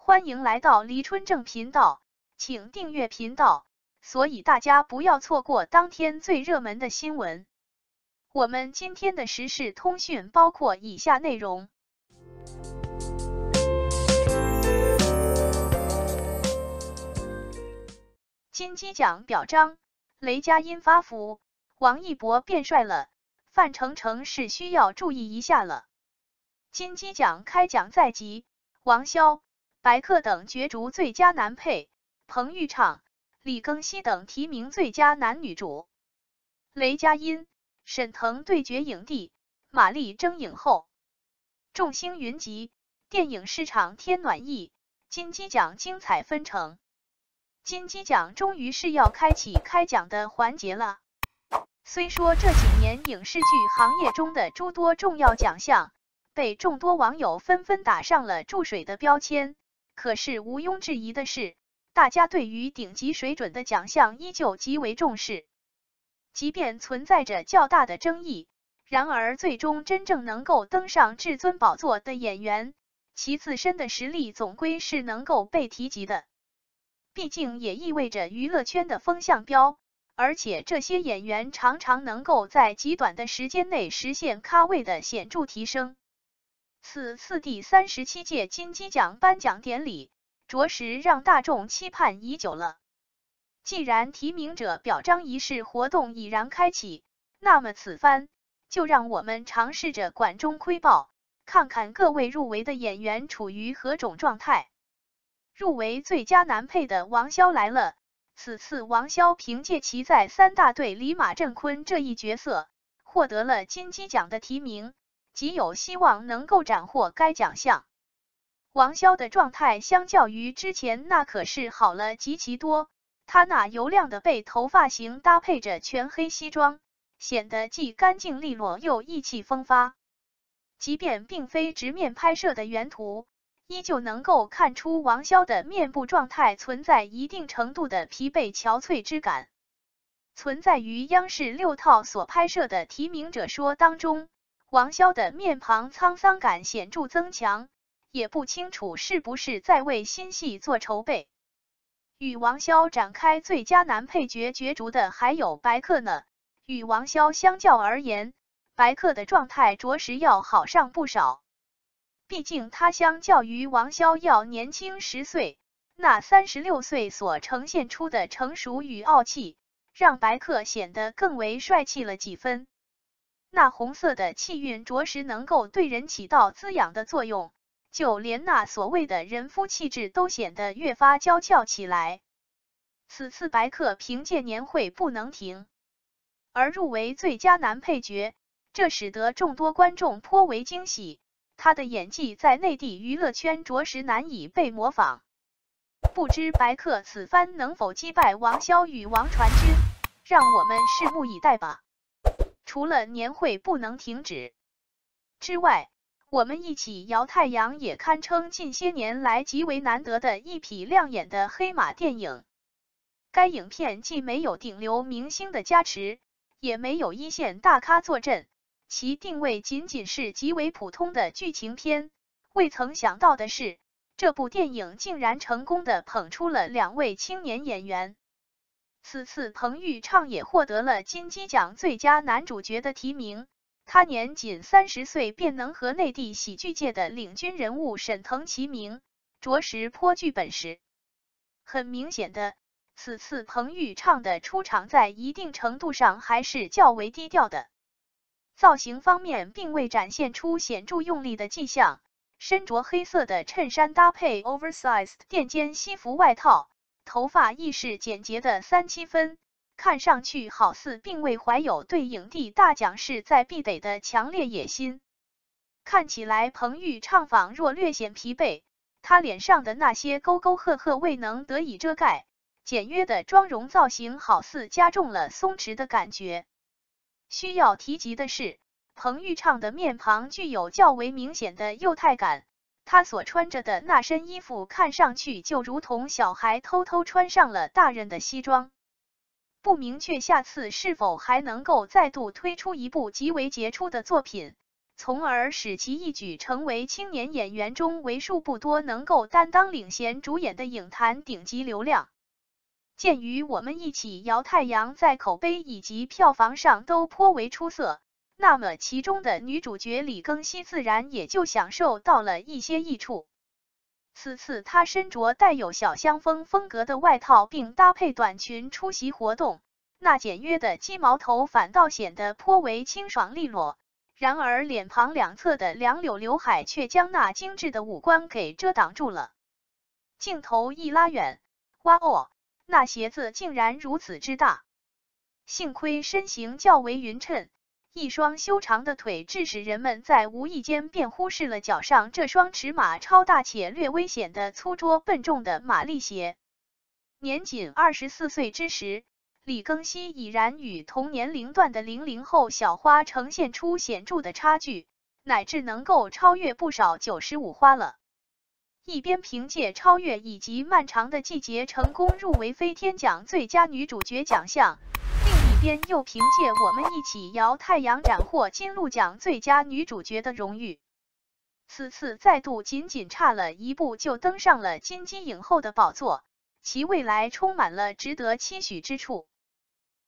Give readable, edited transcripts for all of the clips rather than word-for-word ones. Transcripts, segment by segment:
欢迎来到黎春正频道，请订阅频道，所以大家不要错过当天最热门的新闻。我们今天的时事通讯包括以下内容：金鸡奖表彰，雷佳音发福，王一博变帅了，范丞丞是需要注意一下了。金鸡奖开奖在即，王骁、白客等角逐最佳男配，彭昱畅、李庚希等提名最佳男女主。雷佳音、沈腾对决影帝，马丽争影后。众星云集，电影市场添暖意，金鸡奖精彩纷呈。金鸡奖终于是要开启开奖的环节了。虽说这几年影视剧行业中的诸多重要奖项被众多网友纷纷打上了注水的标签，可是毋庸置疑的是，大家对于顶级水准的奖项依旧极为重视。即便存在着较大的争议，然而最终真正能够登上至尊宝座的演员，其自身的实力总归是能够被提及的。毕竟也意味着娱乐圈的风向标，而且这些演员常常能够在极短的时间内实现咖位的显著提升。此次第37届金鸡奖颁奖典礼，着实让大众期盼已久了。既然提名者表彰仪式活动已然开启，那么此番就让我们尝试着管中窥豹，看看各位入围的演员处于何种状态。入围最佳男配的王骁来了，此次王骁凭借其在三大队里马振坤这一角色，获得了金鸡奖的提名，极有希望能够斩获该奖项。王骁的状态相较于之前那可是好了极其多，他那油亮的背头发型搭配着全黑西装，显得既干净利落又意气风发。即便并非直面拍摄的原图，依旧能够看出王骁的面部状态存在一定程度的疲惫憔悴之感。存在于央视6套所拍摄的提名者说当中，王骁的面庞沧桑感显著增强，也不清楚是不是在为新戏做筹备。与王骁展开最佳男配角角逐的还有白客呢，与王骁相较而言，白客的状态着实要好上不少。毕竟他相较于王骁要年轻10岁，那36岁所呈现出的成熟与傲气，让白客显得更为帅气了几分。那红色的气韵着实能够对人起到滋养的作用，就连那所谓的人夫气质都显得越发娇俏起来。此次白客凭借年会不能停而入围最佳男配角，这使得众多观众颇为惊喜。他的演技在内地娱乐圈着实难以被模仿，不知白客此番能否击败王骁与王传君，让我们拭目以待吧。除了年会不能停止之外，我们一起摇太阳也堪称近些年来极为难得的一匹亮眼的黑马电影。该影片既没有顶流明星的加持，也没有一线大咖坐镇，其定位仅仅是极为普通的剧情片。未曾想到的是，这部电影竟然成功的捧出了2位青年演员。此次彭昱畅也获得了金鸡奖最佳男主角的提名，他年仅30岁便能和内地喜剧界的领军人物沈腾齐名，着实颇具本事。很明显的，此次彭昱畅的出场在一定程度上还是较为低调的。造型方面并未展现出显著用力的迹象，身着黑色的衬衫搭配 oversized 垫肩西服外套，头发亦是简洁的3-7分，看上去好似并未怀有对影帝大奖势在必得的强烈野心。看起来彭昱畅仿若略显疲惫，他脸上的那些沟沟壑壑未能得以遮盖，简约的妆容造型好似加重了松弛的感觉。需要提及的是，彭昱畅的面庞具有较为明显的幼态感，他所穿着的那身衣服看上去就如同小孩偷偷穿上了大人的西装。不明确下次是否还能够再度推出一部极为杰出的作品，从而使其一举成为青年演员中为数不多能够担当领衔主演的影坛顶级流量。鉴于我们一起摇太阳在口碑以及票房上都颇为出色，那么其中的女主角李庚希自然也就享受到了一些益处。此次她身着带有小香风风格的外套，并搭配短裙出席活动，那简约的鸡毛头反倒显得颇为清爽利落。然而脸庞两侧的两绺刘海却将那精致的五官给遮挡住了。镜头一拉远，哇哦，那鞋子竟然如此之大！幸亏身形较为匀称，一双修长的腿致使人们在无意间便忽视了脚上这双尺码超大且略微显得粗拙笨重的玛丽鞋。年仅24岁之时，李庚希已然与同年龄段的00后小花呈现出显著的差距，乃至能够超越不少95花了。一边凭借超越以及漫长的季节成功入围飞天奖最佳女主角奖项，另一边又凭借我们一起摇太阳斩获金鹿奖最佳女主角的荣誉。此次再度仅差了一步就登上了金鸡影后的宝座，其未来充满了值得期许之处。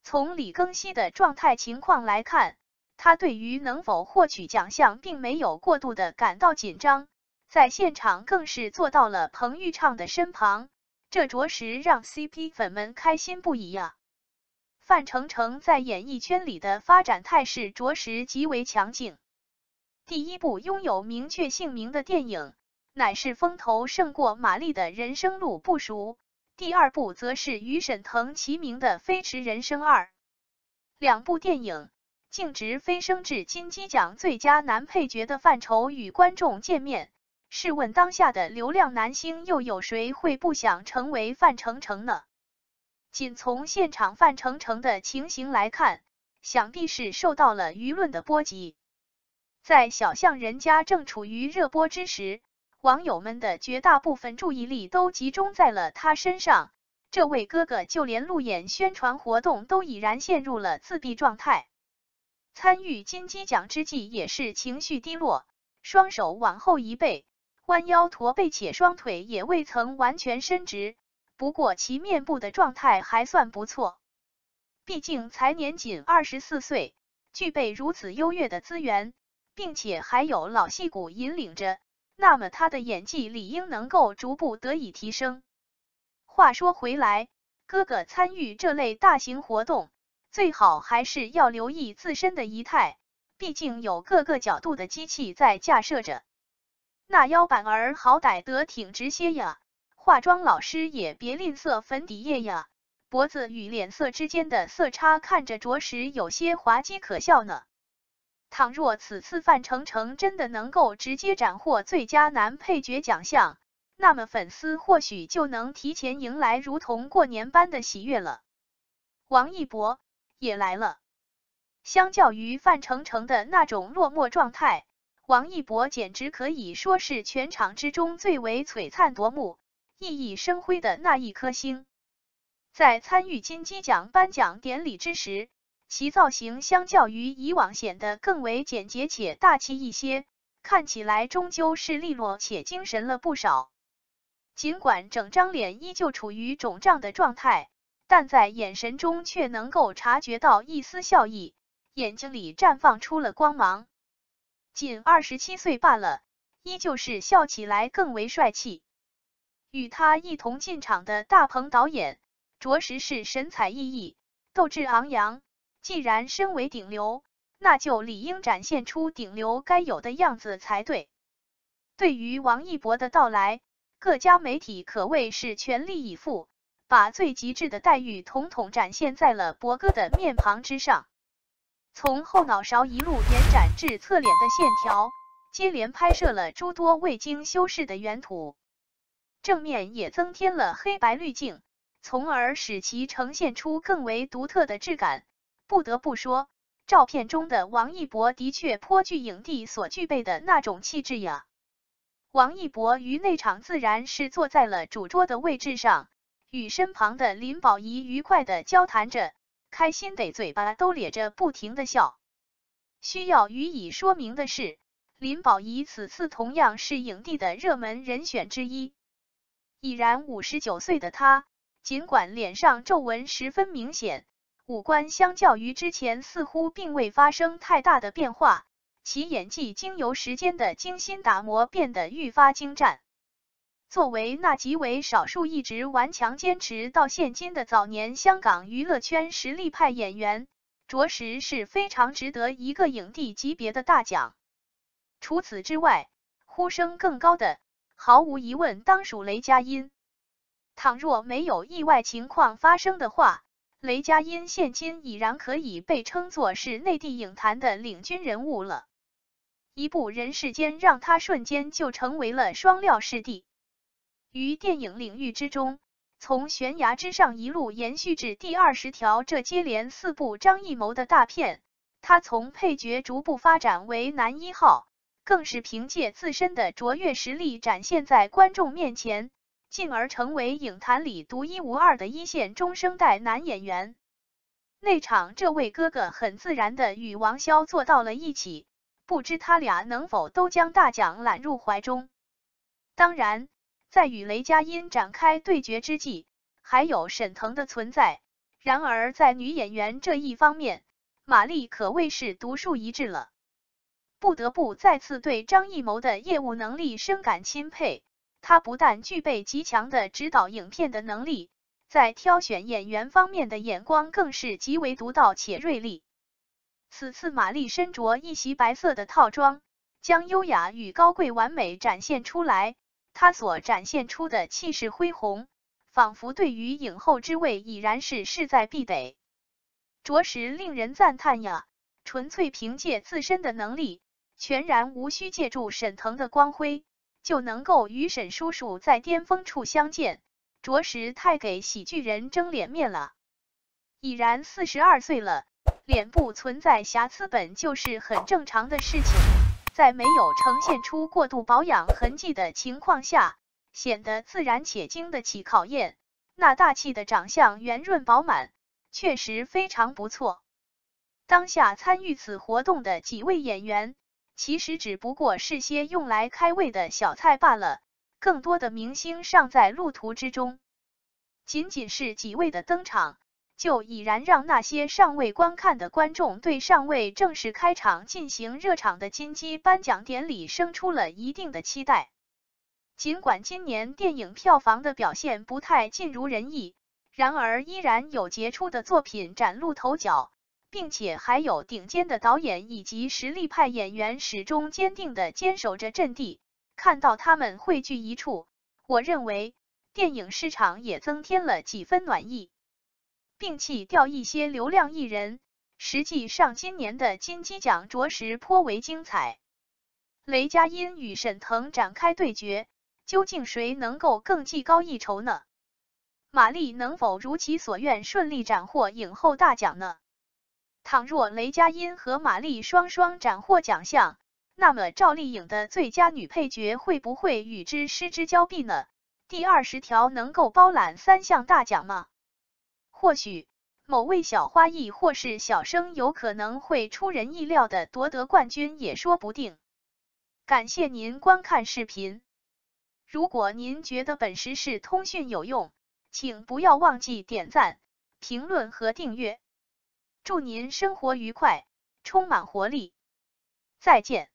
从李庚希的状态情况来看，她对于能否获取奖项并没有过度的感到紧张，在现场更是坐到了彭昱畅的身旁，这着实让 CP 粉们开心不已呀。范丞丞在演艺圈里的发展态势着实极为强劲。第一部拥有明确姓名的电影，乃是风头胜过马丽的人生路不熟，第二部则是与沈腾齐名的飞驰人生2。两部电影径直飞升至金鸡奖最佳男配角的范畴与观众见面，试问当下的流量男星又有谁会不想成为范丞丞呢？仅从现场范丞丞的情形来看，想必是受到了舆论的波及。在小巷人家正处于热播之时，网友们的绝大部分注意力都集中在了他身上。这位哥哥就连路演宣传活动都已然陷入了自闭状态。参与金鸡奖之际也是情绪低落，双手往后一背，弯腰驼背，且双腿也未曾完全伸直。不过其面部的状态还算不错，毕竟才年仅24岁，具备如此优越的资源，并且还有老戏骨引领着，那么他的演技理应能够逐步得以提升。话说回来，哥哥参与这类大型活动，最好还是要留意自身的仪态，毕竟有各个角度的机器在架设着，那腰板儿好歹得挺直些呀。化妆老师也别吝啬粉底液呀，脖子与脸色之间的色差看着着实有些滑稽可笑呢。倘若此次范丞丞真的能够直接斩获最佳男配角奖项，那么粉丝或许就能提前迎来如同过年般的喜悦了。王一博也来了。相较于范丞丞的那种落寞状态，王一博简直可以说是全场之中最为璀璨夺目、熠熠生辉的那一颗星。在参与金鸡奖颁奖典礼之时，其造型相较于以往显得更为简洁且大气一些，看起来终究是利落且精神了不少。尽管整张脸依旧处于肿胀的状态，但在眼神中却能够察觉到一丝笑意，眼睛里绽放出了光芒。仅27岁罢了，依旧是笑起来更为帅气。与他一同进场的大鹏导演，着实是神采奕奕、斗志昂扬。既然身为顶流，那就理应展现出顶流该有的样子才对。对于王一博的到来，各家媒体可谓是全力以赴，把最极致的待遇统统展现在了博哥的面庞之上。从后脑勺一路延展至侧脸的线条，接连拍摄了诸多未经修饰的原图。正面也增添了黑白滤镜，从而使其呈现出更为独特的质感。不得不说，照片中的王一博的确颇具影帝所具备的那种气质呀。王一博于内场自然是坐在了主桌的位置上，与身旁的林保怡愉快地交谈着，开心得嘴巴都咧着不停地笑。需要予以说明的是，林保怡此次同样是影帝的热门人选之一。已然59岁的她，尽管脸上皱纹十分明显，五官相较于之前似乎并未发生太大的变化，其演技经由时间的精心打磨变得愈发精湛。作为那极为少数一直顽强坚持到现今的早年香港娱乐圈实力派演员，着实是非常值得一个影帝级别的大奖。除此之外，呼声更高的，毫无疑问当属雷佳音。倘若没有意外情况发生的话，雷佳音现今已然可以被称作是内地影坛的领军人物了。一部人世间让他瞬间就成为了双料视帝。于电影领域之中，从悬崖之上一路延续至第20条这接连4部张艺谋的大片，他从配角逐步发展为男一号，更是凭借自身的卓越实力展现在观众面前，进而成为影坛里独一无二的一线中生代男演员。那场这位哥哥很自然的与王骁坐到了一起，不知他俩能否都将大奖揽入怀中。当然，在与雷佳音展开对决之际，还有沈腾的存在。然而在女演员这一方面，马丽可谓是独树一帜了。不得不再次对张艺谋的业务能力深感钦佩，他不但具备极强的指导影片的能力，在挑选演员方面的眼光更是极为独到且锐利。此次马丽身着一袭白色的套装，将优雅与高贵完美展现出来。他所展现出的气势恢宏，仿佛对于影后之位已然是势在必得，着实令人赞叹呀！纯粹凭借自身的能力，全然无需借助沈腾的光辉，就能够与沈叔叔在巅峰处相见，着实太给喜剧人争脸面了。已然42岁了，脸部存在瑕疵本就是很正常的事情。在没有呈现出过度保养痕迹的情况下，显得自然且经得起考验。那大气的长相圆润饱满，确实非常不错。当下参与此活动的几位演员，其实只不过是些用来开胃的小菜罢了，更多的明星尚在路途之中。仅仅是几位的登场，就已然让那些尚未观看的观众对尚未正式开场进行热场的金鸡颁奖典礼生出了一定的期待。尽管今年电影票房的表现不太尽如人意，然而依然有杰出的作品崭露头角，并且还有顶尖的导演以及实力派演员始终坚定地坚守着阵地。看到他们汇聚一处，我认为电影市场也增添了几分暖意。摒弃掉一些流量艺人，实际上今年的金鸡奖着实颇为精彩。雷佳音与沈腾展开对决，究竟谁能够更技高一筹呢？马丽能否如其所愿顺利斩获影后大奖呢？倘若雷佳音和马丽双双斩获奖项，那么赵丽颖的最佳女配角会不会与之失之交臂呢？第20条能够包揽3项大奖吗？或许某位小花艺或是小生有可能会出人意料的夺得冠军也说不定。感谢您观看视频。如果您觉得本时事通讯有用，请不要忘记点赞、评论和订阅。祝您生活愉快，充满活力。再见。